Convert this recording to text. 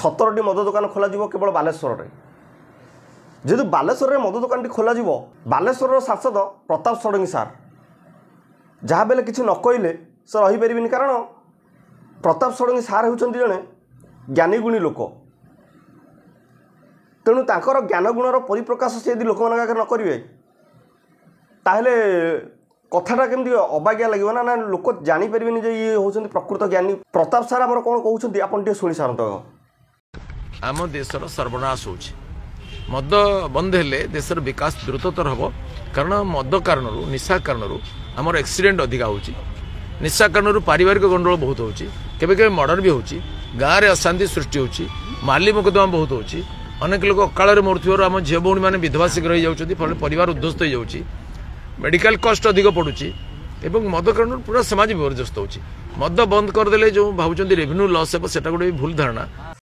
17टी मद दुकान खोल केवल बालेश्वर में जेहेतु बालेश्वर में मद दुकान खोल बालेश्वर सांसद प्रताप षडंगी सार जहाँ बेले किसी न कहले से रहीपर कारण प्रताप षडंगी सार होती जड़े ज्ञानी गुणी लोक तेणु तांकर ज्ञान गुणर परिप्रकाश से यदि लोक आगे न करेंगे ताहले कथाटा केमती अबाग्या लगे ना लोक जापर ये होती प्रकृत ज्ञानी प्रताप सार आम कौन कहते आप शुणी सारत आम देशर सर्वनाश हो मद बंद हेले देशर विकास द्रुततर हम कारण मद कारण निशा कारण आमर एक्सीडेंट अधिका हो निशा कारण पारिवारिक गंडगोल बहुत हो मर्डर भी हो गाँव में अशांति सृष्टि हो माली मोकदमा बहुत हो अनेक लोग अकाल मरुवर आम झील भौणी मैंने विधवा शीघ्र हो जाती फल परिवार उद्ध्वस्त हो जाऊँगी मेडिकल कस्ट अधिक पड़ुची एवं मद कारण पूरा समाज विपर्यस्त हो मद बंद करदे जो भावुं रेवेन्यू लॉस हे गोटे भूल धारणा।